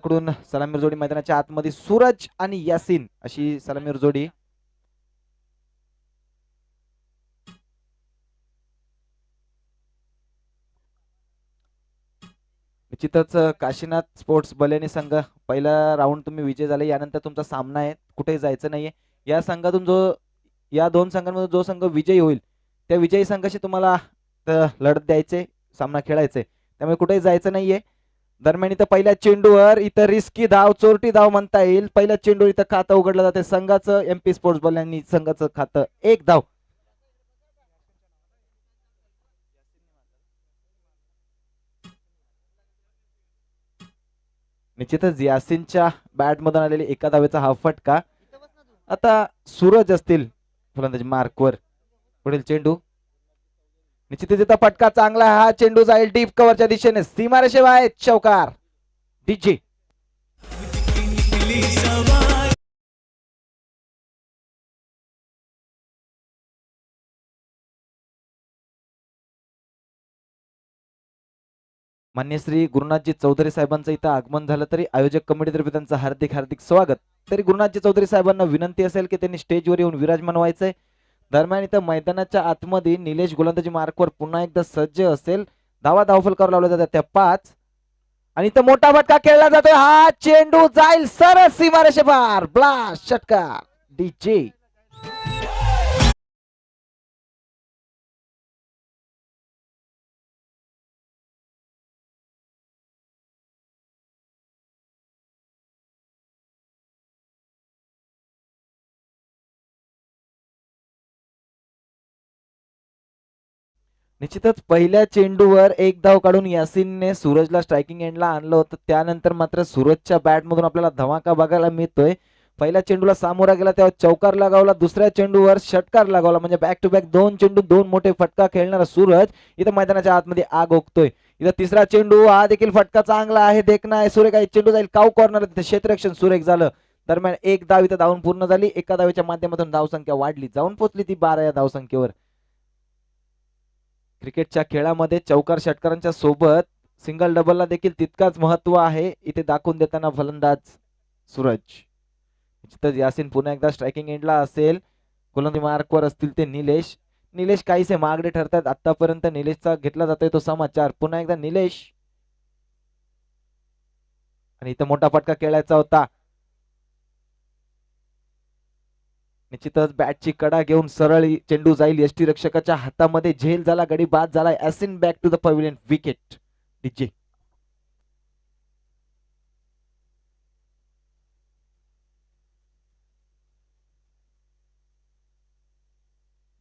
कडून सलामीर जोडी मैदानाच्या आतमध्ये सूरज आणि यासीन अशी सलामीर जोडी. निश्चितच काशीनाथ स्पोर्ट्स बलेनी संघ पहिला राऊंड तुम्ही विजय झाले. यानंतर तुमचा सामना आहे, कुठेही जायचं नाहीये. या संघातून या दोन संघांमधून जो संघ विजयी होईल त्या विजयी संघाशी तुम्हाला लढत द्यायचे, सामना खेळायचे. त्यामुळे कुठेही जायचं नाहीये. दरम्यान इथं पहिल्या चेंडूवर इथं रिस्की धाव, चोरटी धाव म्हणता येईल. पहिल्या चेंडूवर इथं खातं उघडलं जाते संघाचं. एमपी स्पोर्ट्स बॉल यांनी संघाचं खातं 1 धाव. निश्चितच यासीनच्या बॅट मधून आलेली एका धावेचा हा फटका. आता सूरज असतील फलंदाजी मार्कवर. पुढील चेंडू निश्चितच इथं फटका चांगला. हा चेंडू जाईल डीप कव्हरच्या दिशेने, सीमारेषेबाहेर चौकार. डीजे मान्य श्री गुरुनाथजी चौधरी साहेबांचं इथं आगमन झालं, तरी आयोजक कमिटीतर्फे त्यांचं हार्दिक हार्दिक स्वागत. तरी गुरुनाथजी चौधरी साहेबांना विनंती असेल की त्यांनी स्टेजवर येऊन विराजमान व्हायचंय. दरम्यान इथं मैदानाच्या आतमध्ये निलेश गोलंदाजी मार्कवर पुन्हा एकदा सज्ज असेल. धावफलकावर लावल्या जातात त्या 5 आणि इथं मोठा फटका खेळला जातोय. हा चेंडू जाईल सरळ सीमारेषेपार. ब्लास्ट षटकार. डीजे निश्चितच पहिल्या चेंडूवर एक धाव काढून यासीनने सूरजला स्ट्रायकिंग एंडला आणलं होतं. त्यानंतर मात्र सूरजच्या बॅट मधून आपल्याला धमाका बघायला मिळतोय. पहिल्या चेंडूला सामोरा गेला तेव्हा चौकार लगावला, दुसऱ्या चेंडूवर षटकार लगावला. म्हणजे बॅक टू बॅक 2 चेंडू 2 मोठे फटका खेळणारा सूरज इथं मैदानाच्या आतमध्ये आग ओकतोय. इथं तिसरा चेंडू, हा देखील फटका चांगला आहे, देखना आहे. सुरेख आहे, चेंडू जाईल काऊ कॉर्नर. तिथे क्षेत्ररक्षण सुरेख झालं. दरम्यान एक धाव इथं धावून पूर्ण झाली. एका धावेच्या माध्यमातून धावसंख्या वाढली, जाऊन पोहोचली ती 12 या धावसंख्येवर. क्रिकेटच्या खेळामध्ये चौकार षटकारांच्या सोबत सिंगल डबलला देखील तितकाच महत्व आहे, इथे दाखवून देताना फलंदाज सूरज. यासीन पुन्हा एकदा स्ट्रायकिंग एंडला असेल. गोलंदाजी मार्कवर असतील ते निलेश काहीसे मागडे ठरतात. आतापर्यंत निलेशचा घेतला जातोय तो समाचार. पुन्हा एकदा निलेश आणि इथं मोठा फटका खेळायचा होता. निश्चितच बॅटची कडा घेऊन सरळ चेंडू जाईल यष्टी रक्षकाच्या हातामध्ये. झेल झाला, गडी बाद झाला. Asin back to the pavilion. Wicket. DJ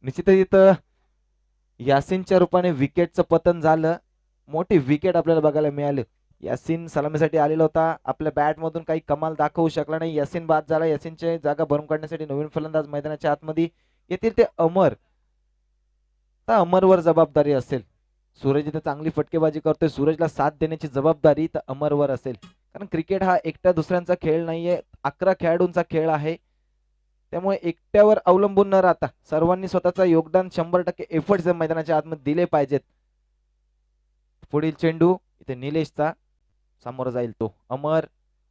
निश्चितच इथं यासीनच्या रूपाने विकेटचं पतन झालं. मोठी विकेट आपल्याला बघायला मिळाली. यासीन सलामीसाठी आलेला होता, आपल्या बॅट मधून काही कमाल दाखवू शकला नाही. यासीन बाद झाला. यासीनची जागा भरून काढण्यासाठी नवीन फलंदाज मैदानाच्या आतमध्ये येतील ते अमर. अमरवर जबाबदारी असेल. सूरज इथे चांगली फटकेबाजी करतोय, सूरजला साथ देण्याची जबाबदारी तर अमरवर असेल. कारण क्रिकेट हा एकट्या दुसऱ्यांचा खेळ नाहीये, 11 खेळाडूंचा खेळ आहे. त्यामुळे एकट्यावर अवलंबून न राहता सर्वांनी स्वतःचं योगदान 100% एफर्ट्स मैदानाच्या आतमध्ये दिले पाहिजेत. पुढील चेंडू इथे निलेशचा, समोर जाईल तो अमर.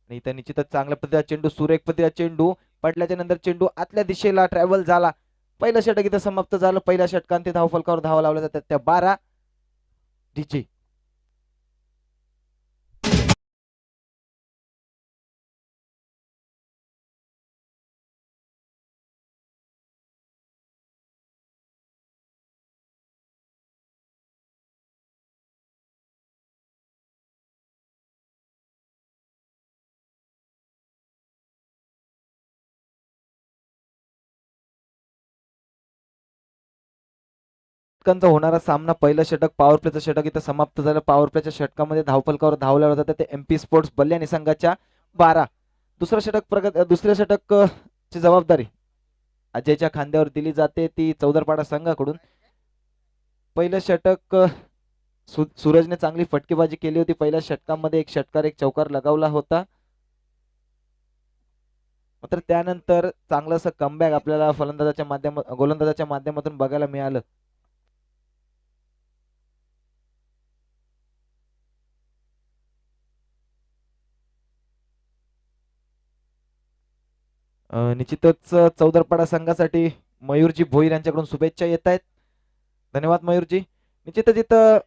आणि इथे निश्चितच चांगल्या पद्धतीचा चेंडू, सुरेख पद्धतीचा चेंडू पडल्याच्या नंतर चेंडू आतल्या दिशेला ट्रॅव्हल झाला. पहिलं षटक इथं समाप्त झालं. पहिल्या षटकांत ते धावफलकावर धावा लावल्या जातात त्या 12. डीजे होणारा सामना, पहिलं षटक पॉवर प्लेचं षटक इथं समाप्त झालं. पॉवर प्लेच्या षटकामध्ये धावफलकावर धावल्या जातात ते एमपी स्पोर्ट्स बल्याणी संघाच्या 12. दुसऱ्या षटक ची जबाबदारी अजयच्या खांद्यावर दिली जाते, ती चौदरपाडा संघाकडून. पहिलं षटक सूरजने चांगली फटकेबाजी केली होती. पहिल्या षटकामध्ये एक षटकार एक चौकार लगावला होता. मात्र त्यानंतर चांगलंसं कमबॅक आपल्याला गोलंदाजाच्या माध्यमातून बघायला मिळालं. निश्चितच चौदरपाडा संघासाठी मयूरजी भोईर यांच्याकडून शुभेच्छा येत आहेत. धन्यवाद मयूरजी. निश्चितच इथं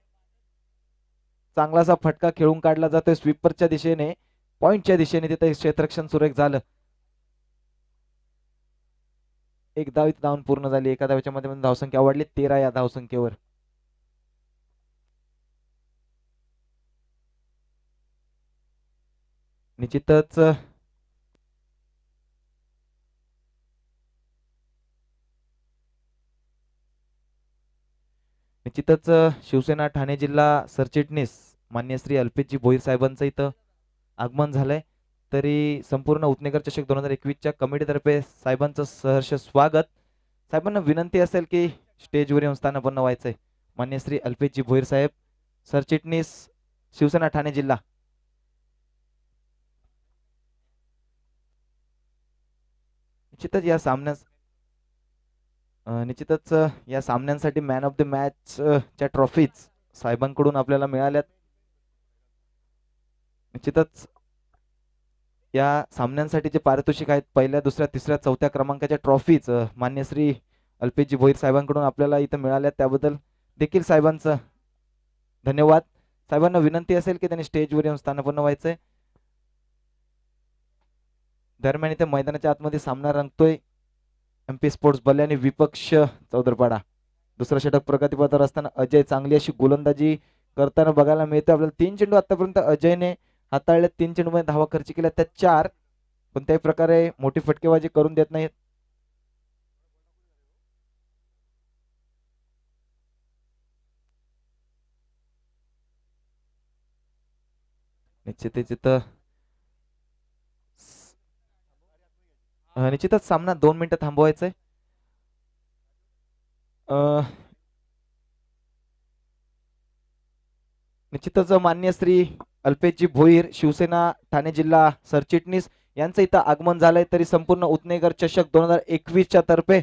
चांगलासा फटका खेळून काढला जातोय स्वीपरच्या दिशेने, पॉइंटच्या दिशेने. तिथे क्षेत्ररक्षण सुरेख झालं. एक धाव इथं धावून पूर्ण झाली. एका धावेच्या माध्यमातून धावसंख्या वाढली 13 या धावसंख्येवर. निश्चितच निश्चितच शिवसेना ठाणे जिल्हा सरचिटणीस मान्य श्री अल्पेशजी भोईर साहेबांचं इथं आगमन झालंय. तरी संपूर्ण उतनेकर चषक 2021च्या कमिटीतर्फे साहेबांचं सहर्ष स्वागत. साहेबांना विनंती असेल की स्टेजवर येऊन स्थानापन्न व्हायचंय. मान्य श्री अल्पेशजी भोईर साहेब, सरचिटणीस शिवसेना ठाणे जिल्हा. निश्चितच या सामन्यास निश्चितच या सामन्यांसाठी मॅन ऑफ द मॅच च्या ट्रॉफीज साहेबांकडून आपल्याला मिळाल्यात. निश्चितच या सामन्यांसाठी जे पारितोषिक आहेत, पहिल्या, दुसऱ्या, तिसऱ्या, चौथ्या क्रमांकाच्या ट्रॉफीज मान्य श्री अल्पेशजी भोईर साहेबांकडून आपल्याला इथं मिळाल्यात. त्याबद्दल देखील साहेबांचं धन्यवाद. साहेबांना विनंती असेल की त्यांनी स्टेजवर येऊन स्थानापन्न व्हायचंय. दरम्यान इथे मैदानाच्या आतमध्ये सामना रंगतोय. एमपी स्पोर्ट्स बल्याने विपक्ष चौदरपाडा. दुसरा षटक प्रगतीपथावर असताना अजय चांगली अशी गोलंदाजी करताना बघायला मिळते आपल्याला. 3 चेंडू आतापर्यंत अजयने हाताळले. 3 चेंडूमध्ये धावा खर्च केल्या त्या 4. कोणत्याही प्रकारे मोठी फटकेबाजी करून देत नाहीत. निश्चितच सामना 2 मिनिटं थांबवायचंय. निश्चितच मान्य श्री अल्पेशजी भोईर शिवसेना ठाणे जिल्हा सरचिटणीस यांचं इथं आगमन झालंय. तरी संपूर्ण उतनेकर चषक 2021च्या तर्फे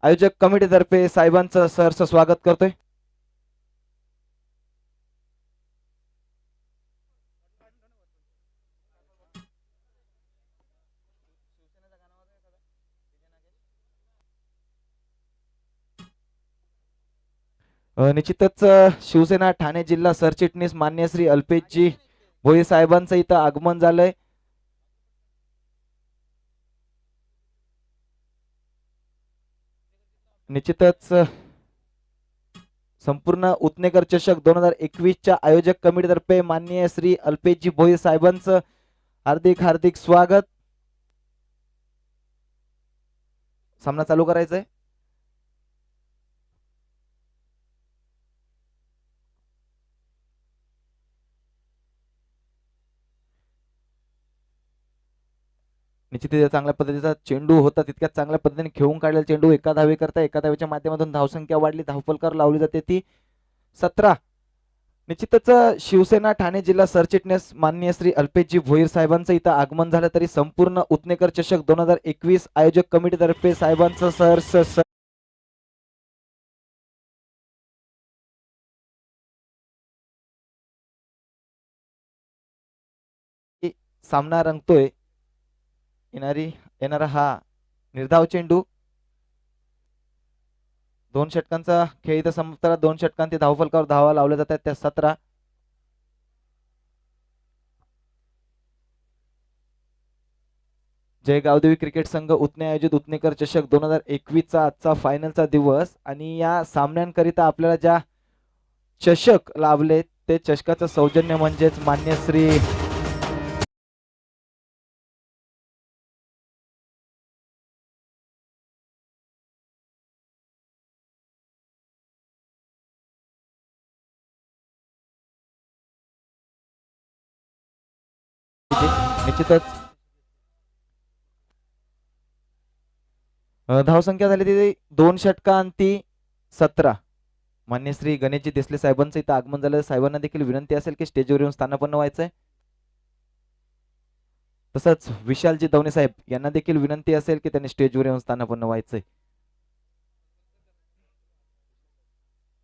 आयोजक कमिटीतर्फे साहेबांचं सहर्ष स्वागत करतोय. निश्चितच शिवसेना ठाणे जिल्हा सरचिटणीस मान्य श्री अल्पेशजी भोईर साहेबांचं इथं आगमन झालंय. निश्चितच संपूर्ण उतनेकर चषक 2021च्या आयोजक कमिटीतर्फे माननीय श्री अल्पेशजी भोईर साहेबांचं हार्दिक हार्दिक स्वागत. सामना चालू करायचा आहे. निश्चित चांगल्या पद्धतीचा चेंडू होता. तितक्यात चांगल्या पद्धतीने खेळून काढलेला चेंडू एका धावे करता एका धावेच्या माध्यमातून धावसंख्या वाढली. धावफलकार लावली जाते ती 17. निश्चितच शिवसेना ठाणे जिल्हा सरचिटणीस माननीय श्री अल्पेशजी भोईर साहेबांचं इथं आगमन झालं. तरी संपूर्ण उतनेकर चषक 2021 आयोजक कमिटीतर्फे साहेबांचं सहर्ष सामना रंगतोय. येणारा हा निर्धाव चेंडू. 2 षटकांचा खेळ इथं समाप्त. 2 षटकांती धावफलकावर धावा लावल्या जातात त्या 17. जय गावदेवी क्रिकेट संघ उतने आयोजित उतनेकर चषक 2021 चा आजचा फायनलचा दिवस. आणि या सामन्यांकरिता आपल्याला ज्या चषक लाभले ते चषकाचं सौजन्य म्हणजेच मान्य श्री निश्चितच धावसंख्या झाली ती 2 षटकांती 17. मान्य श्री गणेशजी देसले साहेबांचं इथं आगमन झालं. साहेबांना देखील विनंती असेल की स्टेजवर येऊन स्थानापन्न व्हायचंय. तसंच विशालजी दवणे साहेब यांना देखील विनंती असेल की त्यांनी स्टेजवर येऊन स्थानापन्न व्हायचंय.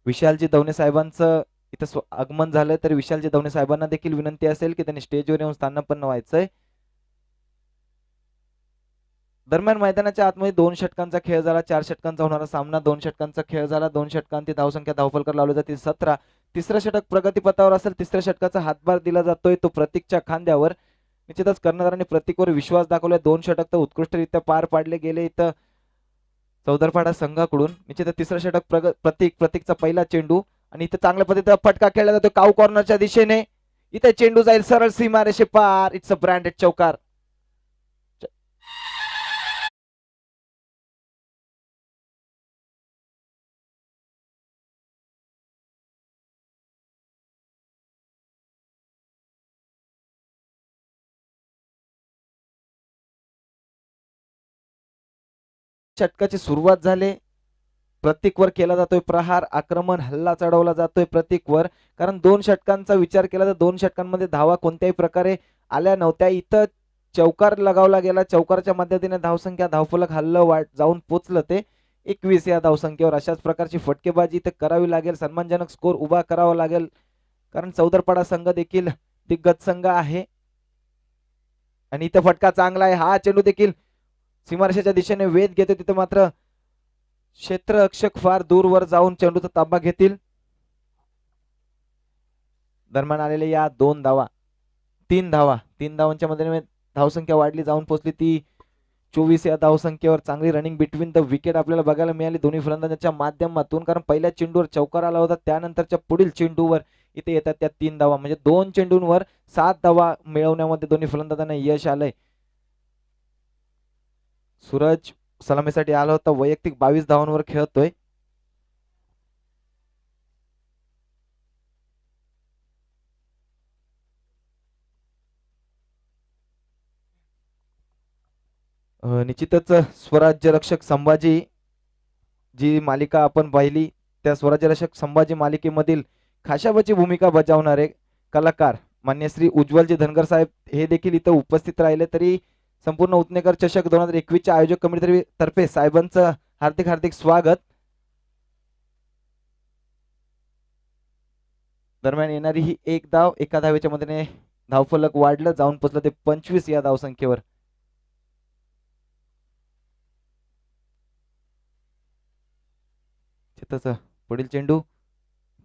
विशालजी दवणे साहेबांचं इथं आगमन झालंय. तर विशालजी दवणे साहेबांना देखील विनंती असेल की त्यांनी स्टेजवर येऊन स्थानापन्न व्हायचंय. दरम्यान मैदानाच्या आतमध्ये 2 षटकांचा खेळ झाला. 4 षटकांचा होणारा सामना 2 षटकांचा खेळ झाला. 2 षटकांती धावसंख्या धावफलकर लावली जातील 17. तिसरं षटक प्रगतीपथावर असेल. तिसऱ्या षटकाचा हातभार दिला जातोय तो प्रतीकच्या खांद्यावर. निश्चितच कर्णधारांनी प्रतीकवर विश्वास दाखवला. 2 षटक तर उत्कृष्टरित्या पार पाडले गेले इथं चौदरपाडा संघाकडून. निश्चितच तिसरं षटक प्रतीकचा पहिला चेंडू आणि इथं चांगल्या पद्धतीचा फटका खेळला जातो काऊ कॉर्नरच्या दिशेने. इथे चेंडू जाईल सरळ सीमारेषे पार. इट्स अ ब्रँडेड चौकार. षटकाची सुरुवात झाली. प्रतीकवर केला जातोय प्रहार. आक्रमण हल्ला चढवला जातोय प्रतीकवर. कारण 2 षटकांचा विचार केला तर 2 षटकांमध्ये धावा कोणत्याही प्रकारे आल्या नव्हत्या. इथं चौकार लगावला गेला. चौकारच्या मदतीने धावसंख्या धावफलक हल्लं जाऊन पोचलं ते 21 या धावसंख्येवर. अशाच प्रकारची फटकेबाजी इथं करावी लागेल. सन्मानजनक स्कोर उभा करावा लागेल. कारण चौदरपाडा संघ देखील दिग्गज संघ आहे. आणि इथं फटका चांगला आहे. हा चेंडू देखील सीमारेषेच्या दिशेने वेध घेतो. तिथं मात्र क्षेत्ररक्षक फार दूरवर जाऊन चेंडूचा ताबा घेतील. दरम्यान आलेले या 2 धावा 3 धावा 3 धावांच्या मध्ये धावसंख्या वाढली जाऊन पोहोचली ती 24 या धावसंख्येवर. चांगली रनिंग बिटवीन द विकेट आपल्याला बघायला मिळाली दोन्ही फलंदाजांच्या माध्यमातून. कारण पहिल्या चेंडूवर चौकार आला होता. त्यानंतरच्या पुढील चेंडूवर इथे येतात त्या 3 धावा. म्हणजे 2 चेंडूंवर 7 धावा मिळवण्यामध्ये दोन्ही फलंदाजांना यश आलंय. सूरज सलामीसाठी आला होता. वैयक्तिक 22 धावांवर खेळतोय. निश्चितच स्वराज्य रक्षक संभाजी जी मालिका आपण पाहिली त्या स्वराज्य रक्षक संभाजी मालिकेमधील खाशाबाची भूमिका बजावणारे कलाकार मान्य श्री उज्ज्वलजी धनगर साहेब हे देखील इथं उपस्थित राहिले. तरी संपूर्ण उतनेकर चषक 2021 च्या आयोजक कमिटी तर्फे साहेबांचं हार्दिक हार्दिक स्वागत. दरम्यान येणारी ही एक धाव एका धावेच्या मदतीने धावफलक वाढलं जाऊन पोचलं ते 25 या धावसंख्येवर. पुढील चेंडू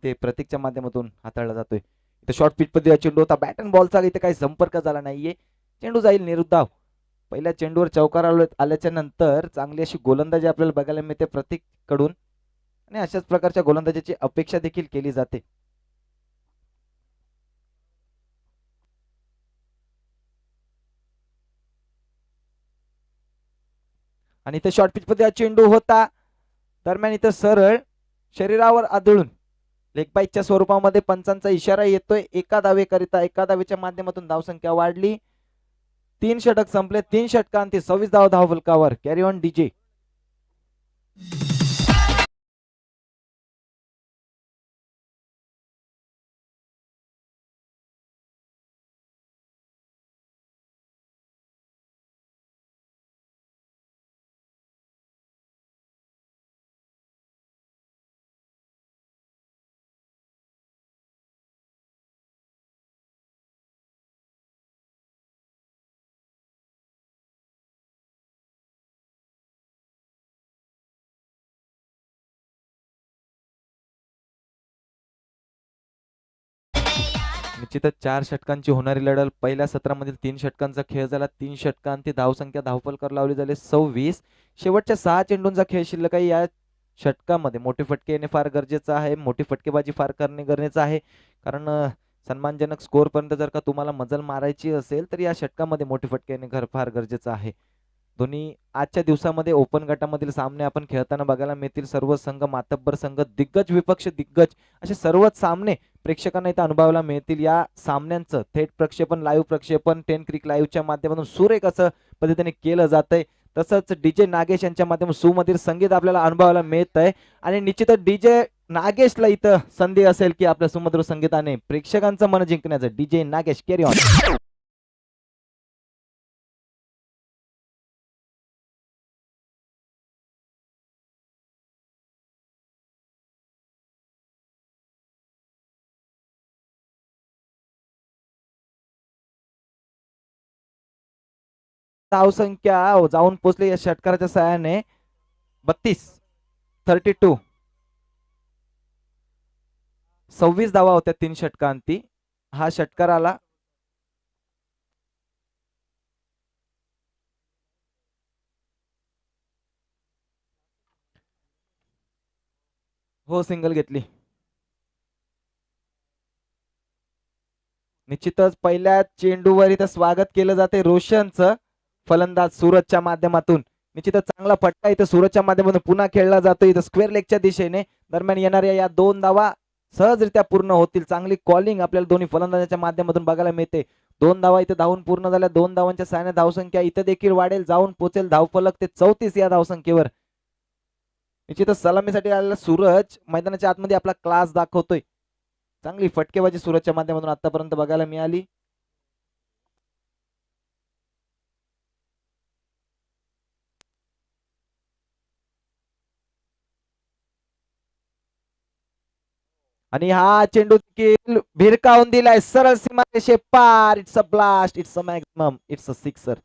ते प्रतीकच्या माध्यमातून हाताळला जातोय. इथे शॉर्ट पिच मध्ये चेंडू होता. बॅट अँड बॉलचा इथे काही संपर्क झाला नाहीये. चेंडू जाईल निरुद्धाव. पहिल्या चेंडूवर चौकार आल्याच्या नंतर चांगली अशी गोलंदाजी आपल्याला बघायला मिळते प्रतीक कडून आणि अशाच प्रकारच्या गोलंदाजीची अपेक्षा देखील केली जाते. आणि इथे शॉर्ट पिच मध्ये चेंडू होता. दरम्यान इथं सरळ शरीरावर आदळून लेग बाईकच्या स्वरूपामध्ये पंचांचा इशारा येतोय. एका धावेकरिता एका धावेच्या माध्यमातून धावसंख्या वाढली. 3 षटक संपले. 3 षटकांती 26 धाव धावफलकावर. Carry on DJ. निश्चितच 4 षटकांची होणारी लढत. पहिल्या सत्रामधील 3 षटकांचा खेळ झाला. 3 षटकांती धावसंख्या धावफलकर लावली झाली 26. शेवटच्या 6 चेंडूंचा खेळ शिल्लक आहे. या षटकामध्ये मोठे फटके येणे फार गरजेचं आहे. मोठी फटकेबाजी फार करणे गरजेचं आहे. कारण सन्मानजनक स्कोर पर्यंत जर का तुम्हाला मजल मारायची असेल तर या षटकामध्ये मोठे फटके येणे फार गरजेचं आहे. दोन्ही आजच्या दिवसामध्ये ओपन गटामधील सामने आपण खेळताना बघायला मिळतील. सर्व संघ मातब्बर संघ दिग्गज विपक्ष दिग्गज असे सर्वच सामने प्रेक्षकांना इथं अनुभवायला मिळतील. या सामन्यांचं थेट प्रक्षेपण लाईव्ह प्रक्षेपण 10 क्रिक लाईव्हच्या माध्यमातून सुरेख असं पद्धतीने केलं जातंय. तसंच डीजे नागेश यांच्या माध्यमातून सुमधीर संगीत आपल्याला अनुभवायला मिळत आहे. आणि निश्चितच डीजे नागेशला इथं संधी असेल की आपल्या सुमधुर संगीताने प्रेक्षकांचं मन जिंकण्याचं. DJ Nagesh carry on. धावसंख्या जाऊन पोहोचली या षटकाराच्या सहाय्याने 32, 32. 26 धावा होत्या 3 षटकांती. हा षटकार आला. हो, सिंगल घेतली. निश्चितच पहिल्या चेंडूवर इथं स्वागत केलं जाते रोशनचं, फलंदाज सूरजच्या माध्यमातून. निश्चितच चांगला फटका इथं सूरजच्या माध्यमातून पुन्हा खेळला जातो इथं स्क्वेअर लेगच्या दिशेने. दरम्यान येणाऱ्या या 2 धावा सहजरित्या पूर्ण होतील. चांगली कॉलिंग आपल्याला दोन्ही फलंदाजाच्या माध्यमातून बघायला मिळते. 2 धावा इथं धावून पूर्ण झाल्या. 2 धावांच्या सहाय्याने धावसंख्या इथं देखील वाढेल, जाऊन पोहोचेल धावफलक ते 34 या धावसंख्येवर. निश्चितच सलामीसाठी आलेला सूरज मैदानाच्या आतमध्ये आपला क्लास दाखवतोय. चांगली फटकेबाजी सूरजच्या माध्यमातून आतापर्यंत बघायला मिळाली. आणि हा चेंडू देखील भिरकावून दिलाय सरळ सीमारेषे पार. It's a blast, it's a maximum, it's a sixer.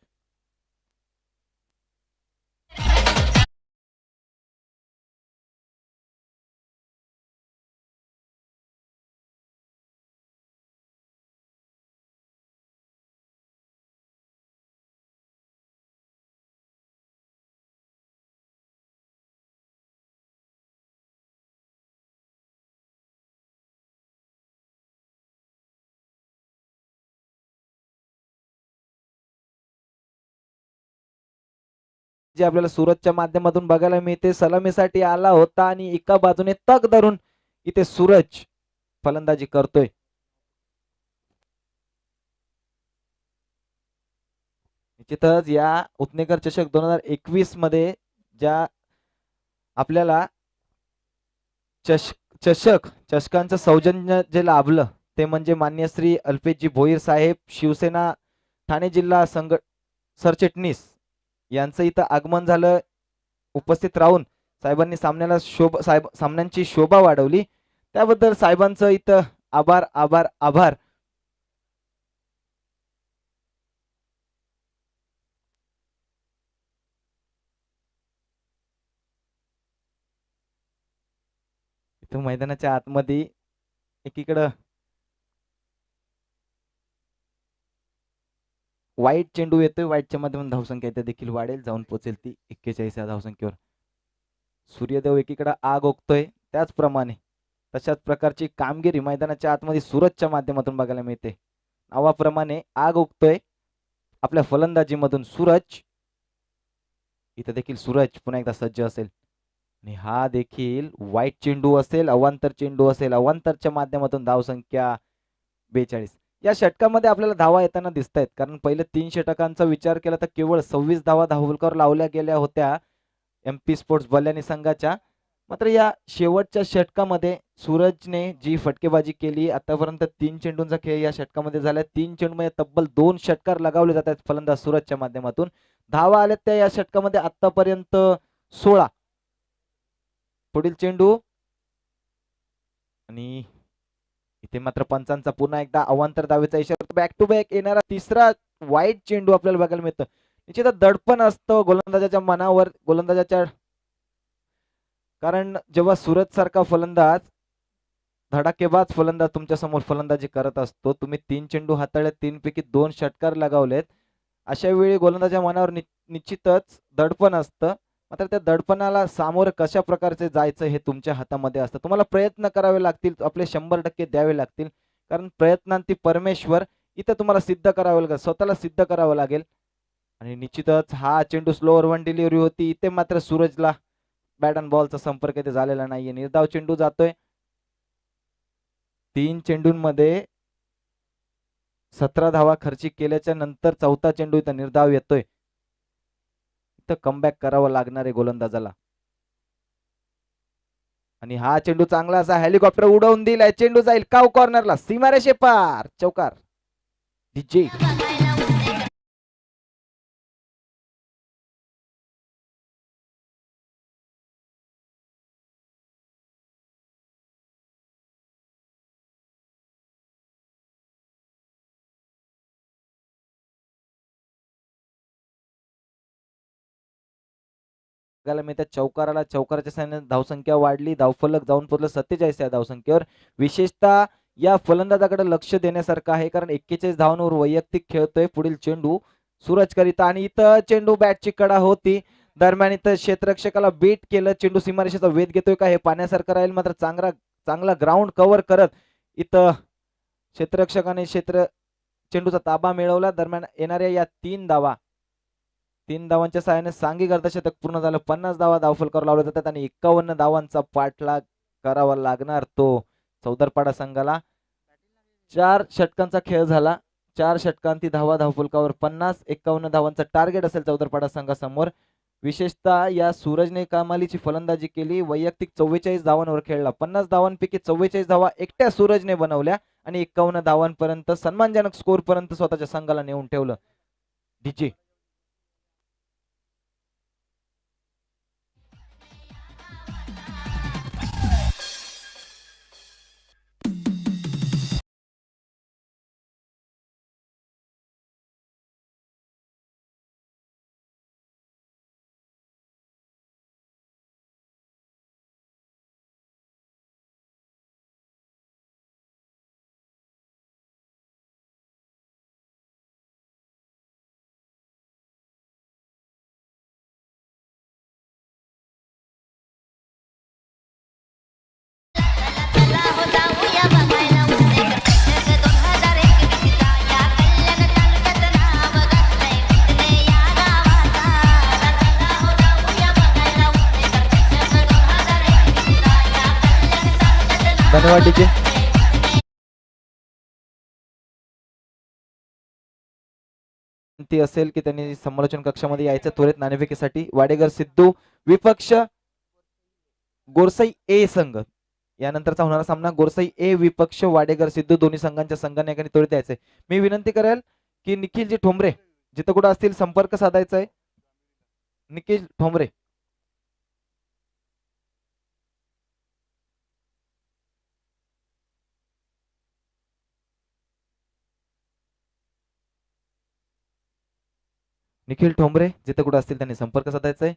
जे आपल्याला सूरजच्या माध्यमातून बघायला मिळते, सलामीसाठी आला होता आणि एका बाजूने तग धरून इथे सूरज फलंदाजी करतोय. निश्चितच या उत्नेकर चषक 2021 मध्ये ज्या आपल्याला चषकांचं सौजन्य जे लाभलं ते म्हणजे मान्य श्री अल्पेशजी भोईर साहेब, शिवसेना ठाणे जिल्हा सरचिटणीस यांचं इथं आगमन झालं. उपस्थित राहून साहेबांनी सामन्यांची शोभा वाढवली. त्याबद्दल साहेबांचं इथं आभार आभार आभार. इथं मैदानाच्या आतमध्ये एकीकडं वाईट चेंडू येतोय, वाईटच्या माध्यमातून धावसंख्या इथे देखील वाढेल, जाऊन पोहोचेल ती 41 या धावसंख्येवर. सूर्यदेव एकीकडे आग ओकतोय, त्याचप्रमाणे तशाच प्रकारची कामगिरी मैदानाच्या आतमध्ये सूरजच्या माध्यमातून बघायला मिळते. नावाप्रमाणे आग ओकतोय आपल्या फलंदाजीमधून सूरज. इथे देखील सूरज पुन्हा एकदा सज्ज असेल आणि हा देखील वाईट चेंडू असेल, अवांतर चेंडू असेल. अवांतरच्या माध्यमातून धावसंख्या 42. या षटकामध्ये आपल्याला धावा येताना दिसत आहेत, कारण पहिले 3 षटकांचा विचार केला तर केवळ 26 धावा धावलकर लावल्या गेल्या होत्या MP स्पोर्ट्स बल्याणी संघाच्या. मात्र या शेवटच्या षटकामध्ये सूरजने जी फटकेबाजी केली, आतापर्यंत 3 चेंडूंचा खेळ या षटकामध्ये झाला. 3 चेंडूमध्ये तब्बल 2 षटकार लगावले जातात फलंदाज सूरजच्या माध्यमातून. धावा आल्या त्या या षटकामध्ये आतापर्यंत 16. पुढील चेंडू आणि इथे मात्र पंचांचा पुन्हा एकदा अवांतर धावेचा इशारा. बॅक टू बॅक येणारा तिसरा वाईट चेंडू आपल्याला बघायला मिळतं. निश्चितच दडपण असतं गोलंदाजाच्या मनावर, गोलंदाजाच्या, कारण जेव्हा सूरज सारखा फलंदाज, धडाकेबाज फलंदाज तुमच्या समोर फलंदाजी करत असतो, तुम्ही 3 चेंडू हाताळले, 3 पैकी 2 षटकार लगावलेत, अशा वेळी गोलंदाजाच्या मनावर निश्चितच दडपण असतं. मात्र त्या दडपणाला सामोरं कशा प्रकारचे जायचं हे तुमच्या हातामध्ये असतं. तुम्हाला प्रयत्न करावे लागतील, आपले 100% द्यावे लागतील, कारण प्रयत्नांती परमेश्वर. इथं तुम्हाला सिद्ध करावं लागेल, स्वतःला सिद्ध करावं लागेल. आणि निश्चितच हा चेंडू स्लोअर वन डिलिव्हरी होती. इथे मात्र सूरजला बॅट अँड बॉलचा संपर्क इथे झालेला नाहीये. निर्धाव चेंडू जातोय. 3 चेंडूंमध्ये 17 धावा खर्ची केल्याच्या नंतर चौथा चेंडू इथं निर्धाव येतोय. इथं कमबॅक करावं लागणार आहे गोलंदाजाला. आणि हा चेंडू चांगला असा हेलिकॉप्टर उडवून दिलाय. चेंडू जाईल काव कॉर्नरला, सीमारेषे पार, चौकार. डीजे बघायला मिळते. चौकाराच्या साहाय्याने धावसंख्या वाढली, धावफलक जाऊन पोहोचलं 47 या धावसंख्येवर. विशेषतः या फलंदाजाकडे लक्ष देण्यासारखं आहे, कारण 41 धावांवर वैयक्तिक खेळतोय. पुढील चेंडू सूरज करिता आणि इथं चेंडू बॅटची कडा होती. दरम्यान इथं क्षेत्ररक्षकाला बीट केलं. चेंडू सीमारेषेचा वेध घेतोय का हे पाहण्यासारखं राहील. मात्र चांगला ग्राउंड कव्हर करत इथं क्षेत्ररक्षकाने चेंडूचा ताबा मिळवला. दरम्यान येणाऱ्या या 3 धावांच्या सहाय्याने सांघिक अर्धशतक पूर्ण झालं. 50 धावा धावफलकावर लावल्या जातात आणि 51 धावांचा पाठलाग करावा लागणार तो चौदरपाडा संघाला. 4 षटकांचा खेळ झाला. 4 षटकांती धावा धावफलकावर 50. 51 धावांचा टार्गेट असेल चौदरपाडा संघासमोर. विशेषतः या सूरजने कमालीची फलंदाजी केली. वैयक्तिक 44 धावांवर खेळला. 50 धावांपैकी 44 धावा एकट्या सूरजने बनवल्या आणि 51 धावांपर्यंत सन्मानजनक स्कोर पर्यंत स्वतःच्या संघाला नेऊन ठेवलं. डीजे धन्यवाद डीजे. असेल की त्यांनी समालोचन कक्षामध्ये यायचं त्वरित नाणेफेकीसाठी. वाडेकर सिद्धू विपक्ष गोरसाई ए संघ. यानंतरचा होणारा सामना गोरसाई ए विपक्ष वाडेकर सिद्धू. दोन्ही संघांच्या संघनायकांनी त्वरित यायचंय. मी विनंती करेल की निखिलजी ठोंबरे जिथं कुठं असतील संपर्क साधायचा आहे. निखिल ठोंबरे. निखिल ठोंबरे जिथं कुठं असतील त्यांनी संपर्क साधायचा आहे.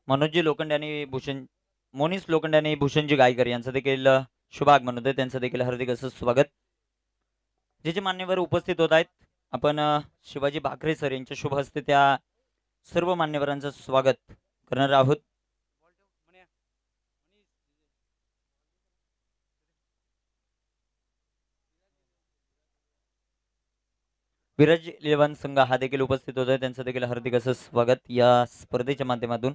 मनोजी लोखंडे आणि मोनिस लोखंडे आणि भूषणजी गायकर यांचं देखील शुभ आगमन होते. त्यांचं देखील हार्दिक असं स्वागत. जे जे मान्यवर उपस्थित होत आहेत, आपण शिवाजी भाकरे सर यांच्या शुभ हस्ते त्या सर्व मान्यवरांचं स्वागत करणार आहोत. विराज 11 संघ हा देखील उपस्थित होता. त्यांचं देखील हार्दिक असं स्वागत या स्पर्धेच्या माध्यमातून.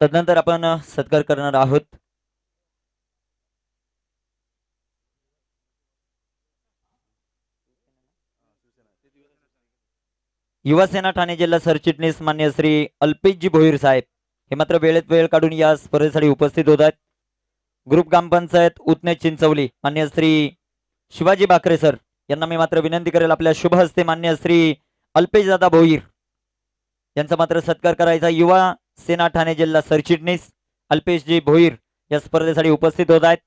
तदनंतर आपण सत्कार करणार आहोत. युवासेना ठाणे जिल्हा सरचिटणीस मान्य श्री अल्पेशजी भोईर साहेब हे मात्र वेळेत वेळ काढून या स्पर्धेसाठी उपस्थित होत आहेत. ग्रुप ग्रामपंचायत उतने चिंचवली मान्य श्री शिवाजी भाकरे सर यांना मी मात्र विनंती करेल आपल्या शुभ हस्ते मान्य श्री अल्पेश दादा भोईर यांचा मात्र सत्कार करायचा. युवा सेना ठाणे जिल्हा सरचिटणीस अल्पेशजी भोईर या स्पर्धेसाठी उपस्थित होत आहेत.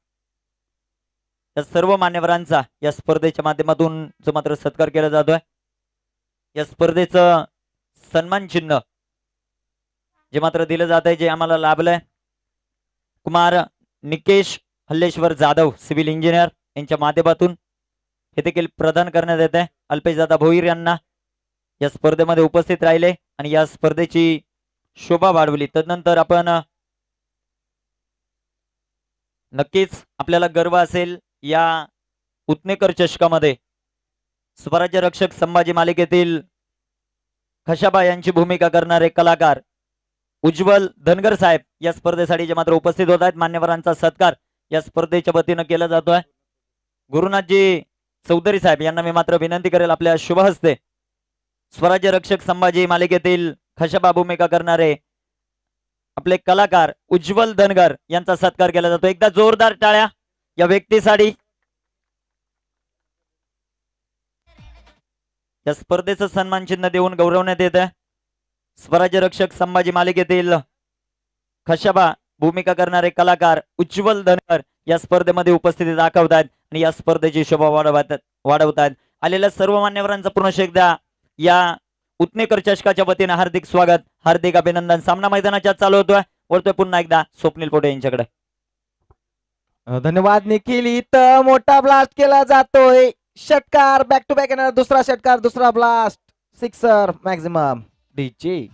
या सर्व मान्यवरांचा या स्पर्धेच्या माध्यमातून जो मात्र सत्कार केला जातोय. या स्पर्धेचं सन्मान चिन्ह जे मात्र दिलं जात आहे जे आम्हाला लाभलंय कुमार निकेश हल्लेश्वर जाधव सिव्हिल इंजिनियर यांच्या माध्यमातून हे देखील प्रदान करण्यात येत आहे अल्पेशदादा भोईर यांना या स्पर्धेमध्ये उपस्थित राहिले आणि या स्पर्धेची शोभा वाढवली. तदनंतर आपण नक्कीच आपल्याला गर्व असेल या उत्नेकर चषकामध्ये स्वराज्य रक्षक संभाजी मालिकेतील खशाबा यांची भूमिका करणारे कलाकार उज्ज्वल धनगर साहेब या स्पर्धेसाठी जे मात्र उपस्थित होत आहेत. मान्यवरांचा सत्कार या स्पर्धेच्या वतीनं केला जातोय. गुरुनाथजी चौधरी साहेब यांना मी मात्र विनंती करेल आपल्या शुभ हस्ते स्वराज्य रक्षक संभाजी मालिकेतील खशाबा भूमिका करणारे आपले कलाकार उज्ज्वल धनगर यांचा सत्कार केला जातो. एकदा जोरदार टाळ्या या व्यक्तीसाठी. या स्पर्धेचं सन्मान चिन्ह देऊन गौरवण्यात येत आहे. स्वराज्य रक्षक संभाजी मालिकेतील खशाबा भूमिका करणारे कलाकार उज्ज्वल धनगर या स्पर्धेमध्ये उपस्थिती दाखवत आहेत आणि या स्पर्धेची शोभा वाढवत आहेत. आलेल्या सर्व मान्यवरांचं पुन्हा एकदा या उत्नेकर चषकाच्या वतीने हार्दिक स्वागत, हार्दिक अभिनंदन. सामना मैदानाच्या चालू होतोय. वळतोय पुन्हा एकदा स्वप्नील पोटे यांच्याकडे. धन्यवाद निखिल. इथं मोठा ब्लास्ट केला जातोय. षटकार बॅक टू बॅक येणार. दुसरा षटकार, दुसरा ब्लास्ट, सिक्सर मॅक्झिमम डीजे.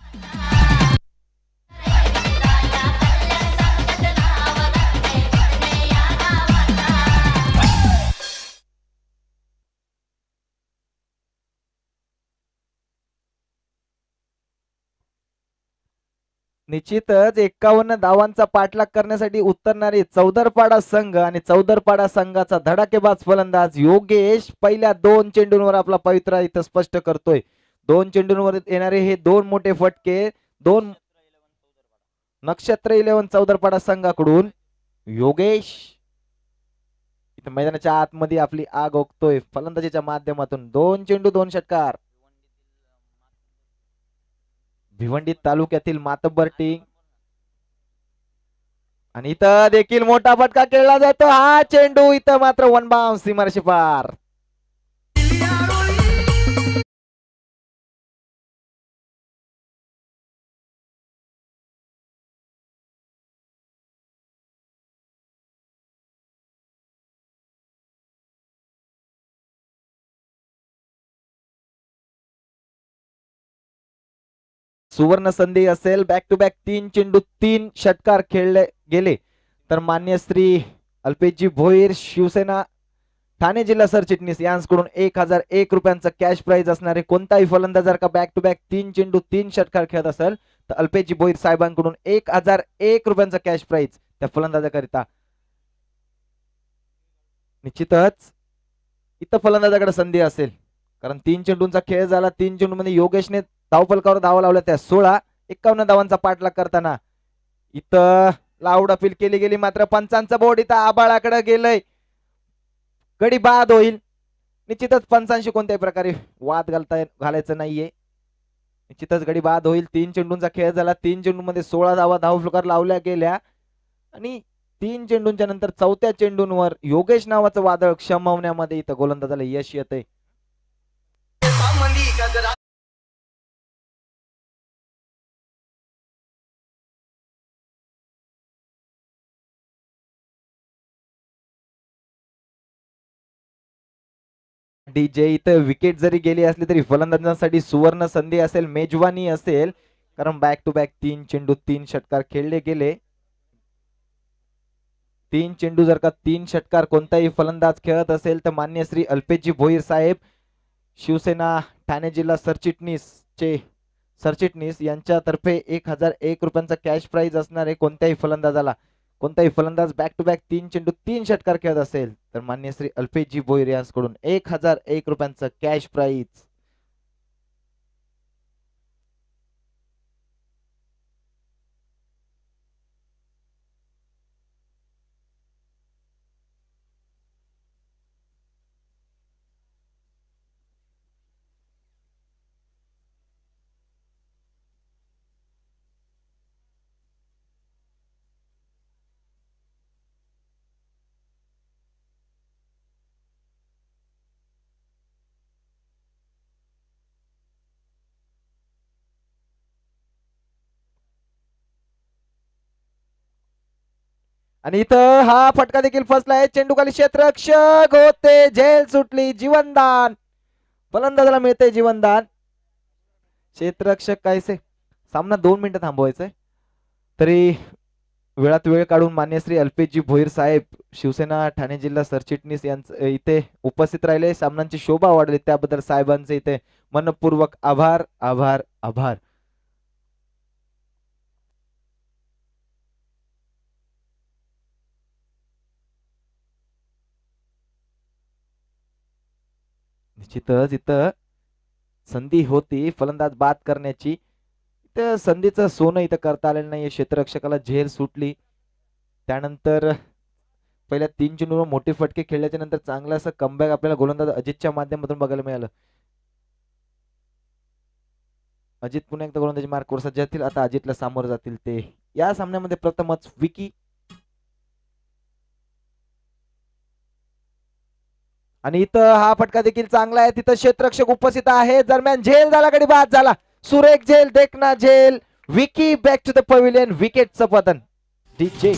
निश्चितच 51 धावांचा पाठलाग करण्यासाठी उतरणारी चौदरपाडा संघ आणि चौदरपाडा संघाचा धडाकेबाज फलंदाज योगेश पहिल्या 2 चेंडूंवर आपला पवित्रा इथं स्पष्ट करतोय. 2 चेंडूंवर येणारे हे 2 मोठे फटके, 2 नक्षत्र 11 चौदरपाडा संघाकडून योगेश इथं मैदानाच्या आतमध्ये आपली आग ओकतोय फलंदाजीच्या माध्यमातून. 2 चेंडू 2 षटकार. भिवंडी तालुक्यातील मातब्बर टीम आणि इथं देखील मोठा फटका खेळला जातो. हा चेंडू इथं मात्र वन बाउन्स सीमारेषे पार. सुवर्ण संधी असेल. बॅक टू बॅक 3 चेंडू 3 षटकार खेळले गेले तर मान्य श्री अल्पेशजी भोईर शिवसेना ठाणे जिल्हा सरचिटणीस यांकडून 1001 रुपयांचा कॅश प्राइज असणारे कोणताही फलंदाज जर का बॅक टू बॅक 3 चेंडू 3 षटकार खेळत असेल तर अल्पेशजी भोईर साहेबांकडून 1001 रुपयांचा कॅश प्राइज त्या फलंदाजाकरिता. निश्चितच इथं फलंदाजाकडे संधी असेल कारण 3 चेंडूंचा खेळ झाला. 3 चेंडू मध्ये योगेशने धावफलकावर धावा लावल्या त्या 16. 51 धावांचा पाठलाग करताना इथं लाऊड अपील केली गेली मात्र पंचांचा बोर्ड इथं आबाळाकडे गेलंय. गडी बाद होईल. निश्चितच पंचांशी कोणत्याही प्रकारे वाद घालायचं नाहीये. निश्चितच गडी बाद होईल. 3 चेंडूंचा खेळ झाला. 3 चेंडू मध्ये 16 धावा धावफलकावर लावल्या गेल्या आणि 3 चेंडूंच्या नंतर 4थ्या चेंडूंवर योगेश नावाचं वादळ क्षमवण्यामध्ये इथं गोलंदाजाला यश येतंय. डीजे इथं विकेट जरी गेली असली तरी फलंदाजांसाठी सुवर्ण संधी असेल, मेजवानी असेल कारण बॅक टू बॅक 3 चेंडू 3 षटकार खेळले गेले. 3 चेंडू जर का 3 षटकार कोणताही फलंदाज खेळत असेल तर मान्य श्री अल्पेशजी भोईर साहेब शिवसेना ठाणे जिल्हा सरचिटणीस यांच्यातर्फे 1001 रुपयांचा कॅश प्राइज असणारे कोणताही फलंदाज बॅक टू बॅक 3 चेंडू 3 षटकार खेळत असेल तर मान्य श्री अल्पेशजी भोईर यांकडून 1001 रुपयांचा कॅश प्राइज. आणि इथं हा फटका देखील फसलाय. चेंडू खाली क्षेत्ररक्षक होते, झेल सुटली, जीवनदान फलंदाजाला मिळते जीवनदान. क्षेत्ररक्षक कायसे सामना 2 मिनिटं थांबवायचंय तरी वेळात वेळ काढून मान्य श्री अल्पेशजी भोईर साहेब शिवसेना ठाणे जिल्हा सरचिटणीस यांचं इथे उपस्थित राहिले. सामन्यांची शोभा वाढली त्याबद्दल साहेबांचे इथे मनपूर्वक आभार आभार आभार. निश्चितच इथं संधी होती फलंदाज बाद करण्याची. इथं संधीचं सोनं इथं करता आलेलं नाहीये. क्षेत्ररक्षकाला झेल सुटली. त्यानंतर पहिल्या 3 चेंडूवर मोठे फटके खेळल्याच्या नंतर चांगलं असं कमबॅक आपल्याला गोलंदाज अजितच्या माध्यमातून बघायला मिळालं. अजित पुन्हा एकदा गोलंदाजी मार्कवर सज्ज असतील. आता अजितला सामोरं जातील ते. या सामन्यामध्ये प्रथमच विकी आणि इथं हा फटका देखील चांगला आहे. तिथं क्षेत्ररक्षक उपस्थित आहे. दरम्यान झेल झाला गडी बाद झाला. सुरेख झेल देखना झेल. Vicky back to the pavilion. विकेटचं पतन डीजे.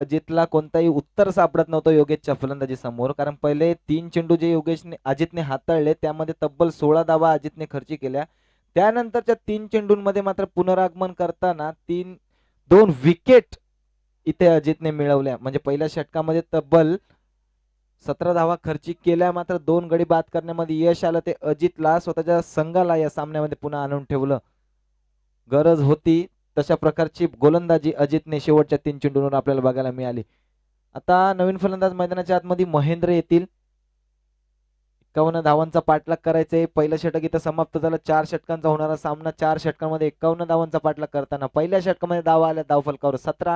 अजितला कोणताही उत्तर सापडत नव्हतं योगेशच्या फलंदाजी समोर. कारण पहिले 3 चेंडू जे योगेशने अजितने हाताळले त्यामध्ये तब्बल 16 धावा अजितने खर्ची केल्या. त्यानंतरच्या 3 चेंडूंमध्ये मात्र पुनरागमन करताना 2 विकेट इथे अजितने मिळवल्या. म्हणजे पहिल्या षटकामध्ये तब्बल 17 धावा खर्ची केल्या मात्र 2 गडी बाद करण्यामध्ये यश आलं. ते अजितला स्वतःच्या संघाला या सामन्यामध्ये पुन्हा आणून ठेवलं. गरज होती तशा प्रकारची गोलंदाजी अजितने शेवटच्या 3 चेंडूंवर आपल्याला बघायला मिळाली. आता नवीन फलंदाज मैदानाच्या आतमध्ये महेंद्र येतील. 51 धावांचा पाठलाग करायचा. पहिलं षटक इथं समाप्त झालं. 4 षटकांचा होणारा सामना. 4 षटकांमध्ये 51 धावांचा पाठलाग करताना पहिल्या षटकामध्ये धावा आल्या धावफलकावर 17.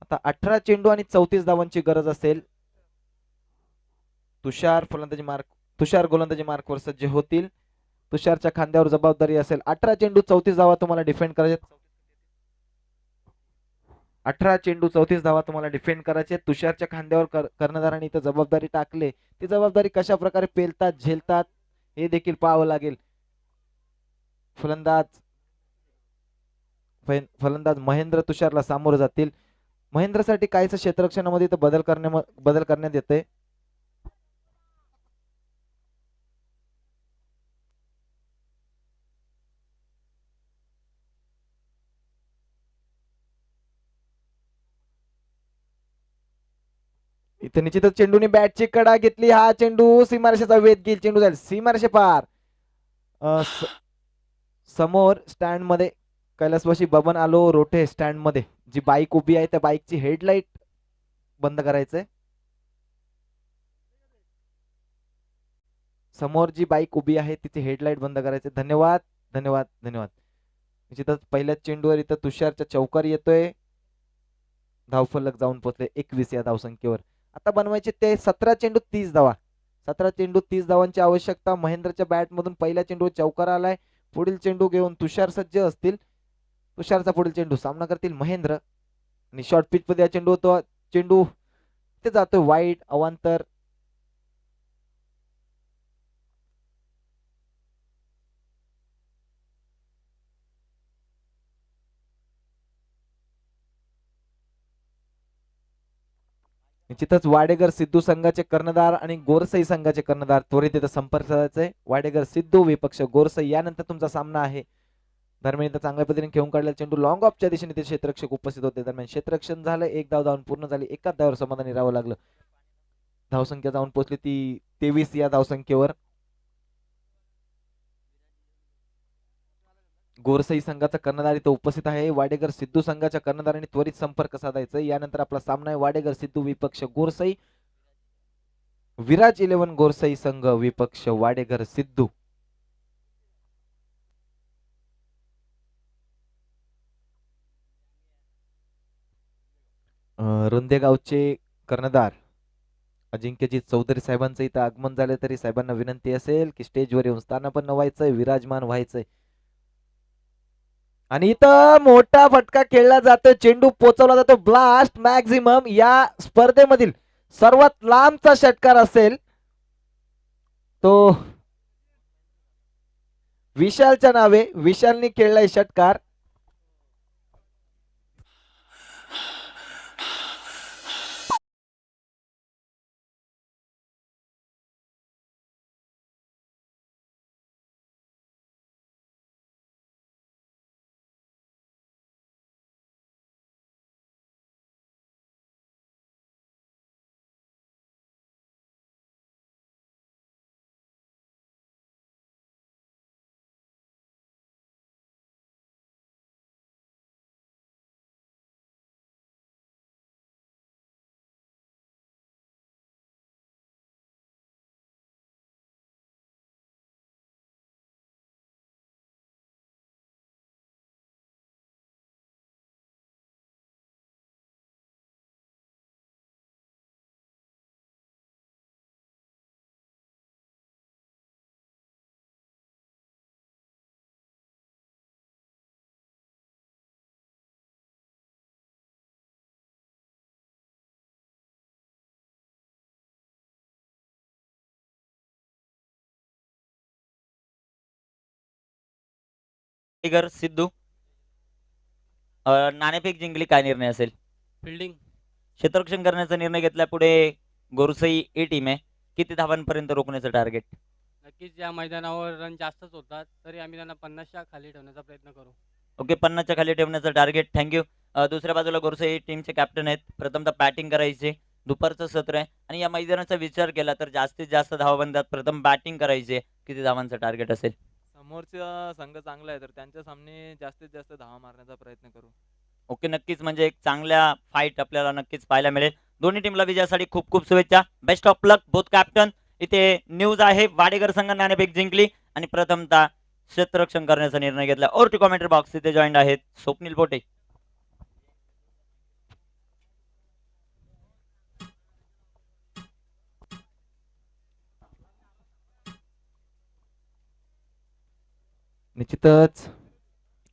आता 18 चेंडू आणि 34 धावांची गरज असेल. तुषार गोलंदाजी मार्कवर सज्ज होतील. तुषारच्या खांद्यावर जबाबदारी असेल. 18 चेंडू 34 धावा तुम्हाला डिफेंड करायचे. 18 चेंडू 34 धावा तुम्हाला डिफेंड करायचे. तुषारच्या खांद्यावर कर्णधारांनी इथं जबाबदारी टाकले. ती जबाबदारी कशा प्रकारे पेलतात झेलतात हे देखील पाहावं लागेल. फलंदाज महेंद्र तुषारला सामोरं जातील. महेंद्रसाठी काहीच क्षेत्ररक्षणामध्ये इथं बदल करण्यात येते. इथे निश्चितच चेंडूने बॅटची कडा घेतली. हा चेंडू सीमारेषेचा वेध घेईल. चेंडू जाईल सीमारेषे पार. समोर स्टँड मध्ये कैलासवासी बबन आलो रोठे स्टँड मध्ये जी बाईक उभी आहे त्या बाईकची हेडलाईट बंद करायचंय. समोर जी बाईक उभी आहे तिची हेडलाईट बंद करायचे. धन्यवाद धन्यवाद धन्यवाद. निश्चितच पहिल्याच चेंडूवर इथं तुषारच्या चौकार येतोय. धावफलक जाऊन पोहोचले 21 या धावसंख्येवर. आता बनवायचे ते 17 चेंडू 30 धावा. 17 चेंडू 30 धावांची आवश्यकता. महेंद्रच्या बॅट मधून पहिल्या चेंडू चौकार आलाय. पुढील चेंडू घेऊन तुषार सज्ज असतील. तुषारचा पुढील चेंडू सामना करतील महेंद्र आणि शॉर्ट पिच मध्ये चेंडू होतो. चेंडू ते जातोय वाईड अवांतर. निश्चितच वाडेगर सिद्धू संघाचे कर्णधार आणि गोरसई संघाचे कर्णधार त्वरित इथं संपर्क साधायचे. वाडेगर सिद्धू विपक्ष गोरसई. यानंतर तुमचा सामना आहे. दरम्यान इथं चांगल्या पद्धतीने खेळून काढलेला चेंडू लॉंग ऑफच्या दिशेने ते क्षेत्ररक्षक उपस्थित होते. दरम्यान क्षेत्ररक्षण झालं. 1 धाव धावून पूर्ण झाली. एकाच धावावर समाधानी राहावं लागलं. धावसंख्या जाऊन पोहोचली ती 23 या धावसंख्येवर. गोरसई संघाचा कर्णधार इथं उपस्थित आहे. वाडेगर सिद्धू संघाच्या कर्णधारांनी त्वरित संपर्क साधायचा. यानंतर आपला सामना आहे वाडेगर सिद्धू विपक्ष गोरसई. विराज 11 गोरसई संघ विपक्ष वाडेगर सिद्धू. रुंदे गावचे कर्णधार अजिंक्यजी चौधरी साहेबांचं इथं आगमन झालं, तरी साहेबांना विनंती असेल की स्टेजवर येऊन स्थानापन्न व्हायचंय, विराजमान व्हायचंय. आणि इथं मोठा फटका खेळला जातो, चेंडू पोचवला जातो. ब्लास्ट मॅक्झिमम या स्पर्धेमधील सर्वात लांबचा षटकार असेल तो विशालच्या नावे. विशालने खेळलाय षटकार. टायगर सिद्धू नाणेफेक जिंकली, काय निर्णय असेल? फिल्डिंग क्षेत्ररक्षण करण्याचा निर्णय घेतला. पुढे गोरसई ए टीम आहे. किती धावांपर्यंत रोखण्याचं टार्गेट? नक्कीच या मैदानावर रन जास्तच होतात, तरी आम्ही त्यांना 50च्या खाली ठेवण्याचा प्रयत्न करू. ओके, 50च्या खाली ठेवण्याचं टार्गेट. थँक्यू. दुसऱ्या बाजूला गोरसई टीमचे कॅप्टन आहेत. प्रथमतः बॅटिंग करायचे, दुपारचं सत्र आहे आणि या मैदानाचा विचार केला तर जास्तीत जास्त धावाबंदात प्रथम बॅटिंग करायचे. किती धावांचं टार्गेट असेल? समोरचा संघ चांगला आहे तर त्यांच्या सामने जास्तीत जास्त धावा मारण्याचा प्रयत्न करू. ओके, नक्कीच. म्हणजे एक चांगल्या फाईट आपल्याला नक्कीच पाहायला मिळेल. दोन्ही टीमला विजयासाठी खूप खूप शुभेच्छा. Best of luck both captain. इथे न्यूज आहे, वाडेकर संघ नाणेफेक जिंकली आणि प्रथमतः क्षेत्ररक्षण करण्याचा निर्णय घेतला. और टू कॉमेंट्री बॉक्स इथे जॉईंट आहेत स्वप्नील पोटे. निश्चितच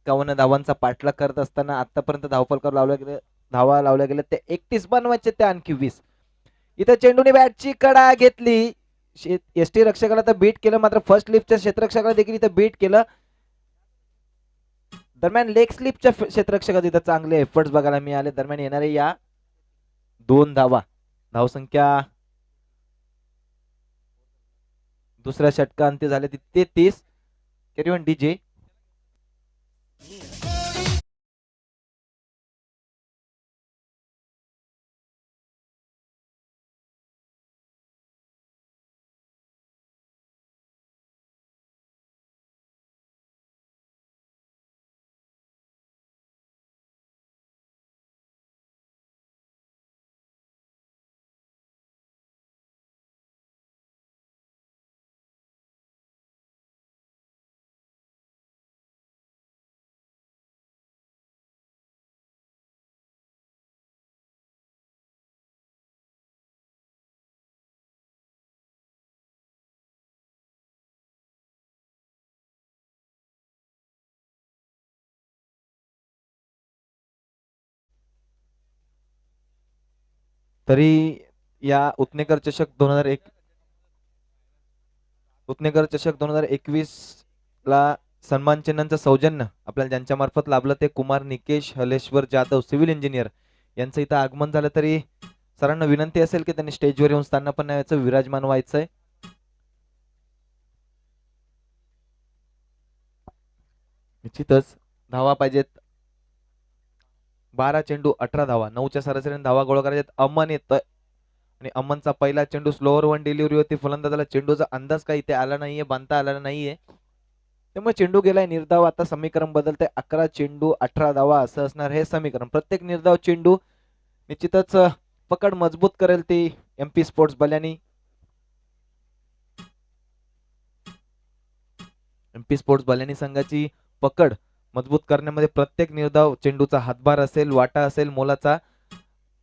51 धावांचा पाठलाग करत असताना आतापर्यंत धावफलकावर लावल्या गेले, धावा लावल्या गेल्या ते 31 बनवायचे ते आणखी 20. इथं चेंडूने बॅटची कडा घेतली. एसटी रक्षकाला तर बीट केलं, मात्र फर्स्ट स्लिपच्या क्षेत्ररक्षकाला देखील इथं बीट केलं. दरम्यान लेग स्लिपच्या क्षेत्ररक्षकात इथं चांगले एफर्ट्स बघायला मिळाले. दरम्यान येणारे या 2 धावा, धावसंख्या दुसऱ्या षटकांती झाले 33. Carry on DJ. तरी या उत्नेकर चषक 2021 ला सन्मान चिन्हांचं सौजन्य आपल्याला ज्यांच्या मार्फत लाभलं ते कुमार निकेश हलेश्वर जाधव सिव्हिल इंजिनियर यांचं इथं आगमन झालं. तरी सरांना विनंती असेल की त्यांनी स्टेजवर येऊन स्थानापन्न व्हायचं, विराजमान व्हायचंय. निश्चितच धावा पाहिजेत. 12 चेंडू 18 धावा, 9च्या सरासरीने धावा गोळा करायच्यात. अमन येतोय आणि अमनचा पहिला चेंडू स्लोअर वन डिलिव्हरी होती. फलंदाजाला चेंडूचा अंदाज काही इथे आला नाहीये, बांधता आला नाहीये, त्यामुळे चेंडू गेलाय निर्धाव. आता समीकरण बदलतंय, 11 चेंडू 18 धावा असं असणार हे समीकरण. प्रत्येक निर्धाव चेंडू निश्चितच पकड मजबूत करेल ती MP स्पोर्ट्स बल्यानी. MP स्पोर्ट्स बल्यानी संघाची पकड मजबूत करण्यामध्ये प्रत्येक निर्धाव चेंडूचा हातभार असेल, वाटा असेल मोलाचा,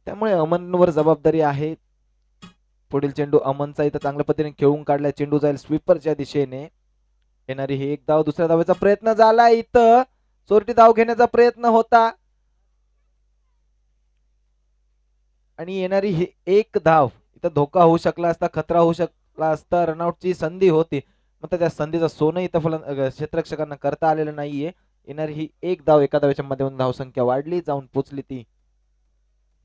त्यामुळे अमनवर जबाबदारी आहे. पुढील चेंडू अमनचा इथं चांगल्या पद्धतीने खेळून काढलाय. चेंडू जाईल स्वीपरच्या दिशेने. येणारी ही एक धाव, दुसऱ्या धावेचा प्रयत्न झाला. इथं चोरटी धाव घेण्याचा प्रयत्न होता आणि येणारी ही एक धाव, इथं धोका होऊ शकला असता, खतरा होऊ शकला असता, रनआउटची संधी होती. मग त्या संधीचं सोनं इथं क्षेत्ररक्षकांना करता आलेलं नाहीये. येणारी ही एक धाव, एका धावेच्या माध्यमातून धावसंख्या वाढली, जाऊन पोचली ती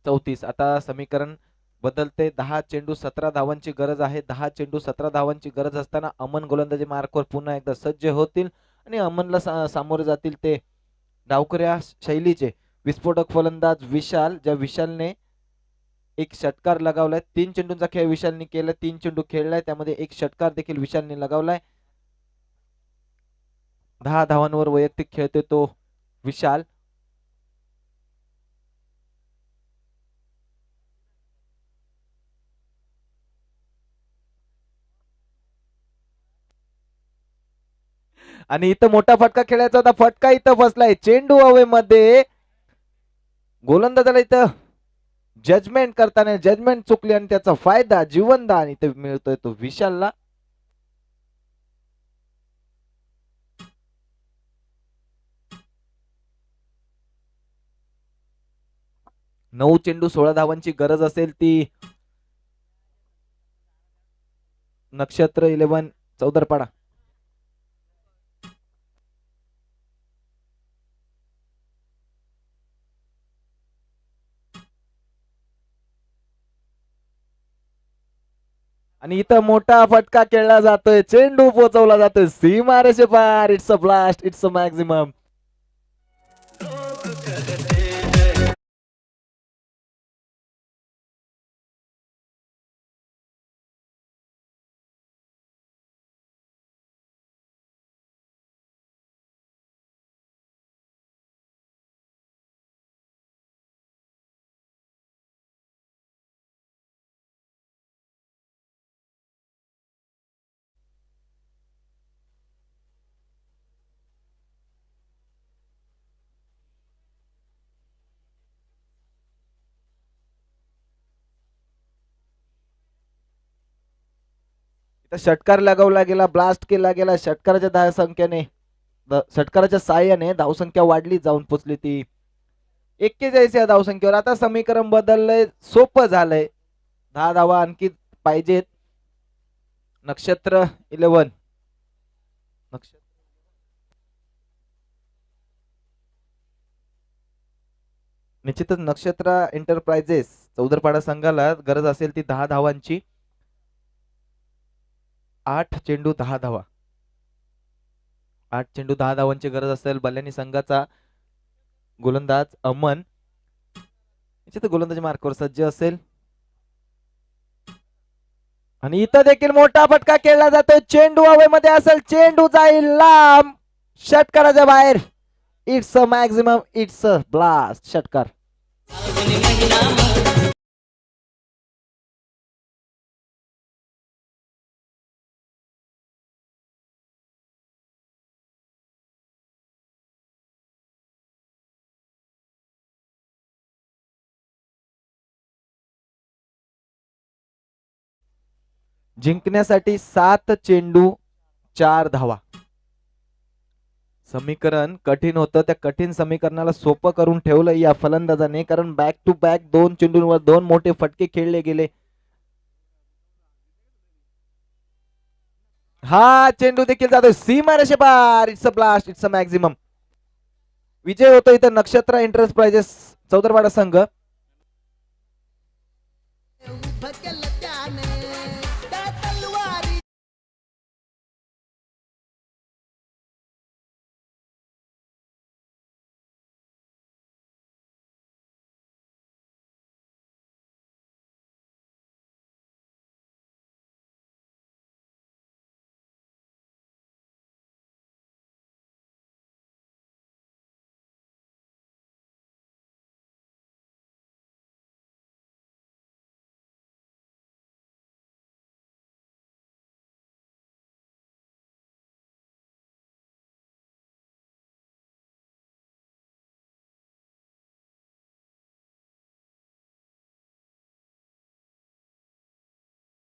34. आता समीकरण बदलते. 10 चेंडू 17 धावांची गरज आहे. 10 चेंडू 17 धावांची गरज असताना अमन गोलंदाजी मार्कवर पुन्हा एकदा सज्ज होतील आणि अमनला सामोरे जातील ते डावखऱ्या शैलीचे विस्फोटक फलंदाज विशाल, ज्या विशालने एक षटकार लगावलाय. 3 चेंडूंचा खेळ विशालने केला. 3 चेंडू खेळलाय, त्यामध्ये एक षटकार देखील विशालने लगावलाय. 10 धावांवर वैयक्तिक खेळतोय तो विशाल. आणि इथं मोठा फटका खेळायचा होता, फटका इथं बसलाय. चेंडू हवेमध्ये, गोलंदाजाला इथं जजमेंट करताना जजमेंट चुकली आणि त्याचा फायदा जीवनदान इथे मिळतोय तो विशालला. नऊ चेंडू 16 धावांची गरज असेल ती नक्षत्र 11 चौदरपाडा. आणि इथं मोठा फटका खेळला जातोय, चेंडू पोहोचवला जातोय सीमारेषे पार. It's a blast, it's a maximum. षटकार लगावला गेला, ब्लास्ट केला गेला. षटकाराच्या षटकाराच्या साह्याने धावसंख्या वाढली, जाऊन पोचली ती 41 या धावसंख्येवर. आता समीकरण बदललंय, सोपं झालंय. 10 धावा आणखी पाहिजेत. नक्षत्र 11 निश्चितच नक्षत्र एंटरप्राइजेस चौदरपाडा संघाला गरज असेल ती 10 धावांची. 8 चेंडू 10 धावा. 8 चेंडू 10 धावांची गरज असेल. बल्यानी संघाचा गोलंदाज अमन निश्चित गोलंदाजी मार्कवर सज्ज असेल. आणि इथं देखील मोठा फटका खेळला जातोय. चेंडू हवेमध्ये असेल, चेंडू जाईल लांब, षटकाराच्या बाहेर. It's a maximum, it's a blast. षटकार. जिंकण्यासाठी 7 चेंडू 4 धावा. समीकरण कठीण होतं, त्या कठीण समीकरणाला सोपं करून ठेवलं या फलंदाजाने, कारण बॅक टू बॅक 2 चेंडूंवर 2 मोठे फटके खेळले गेले. हा चेंडू देखील जातोय सीमारेषे पार. It's a blast, it's a maximum. विजय होतो इथं नक्षत्र एंटरप्राइजेस चौदरपाडा संघ.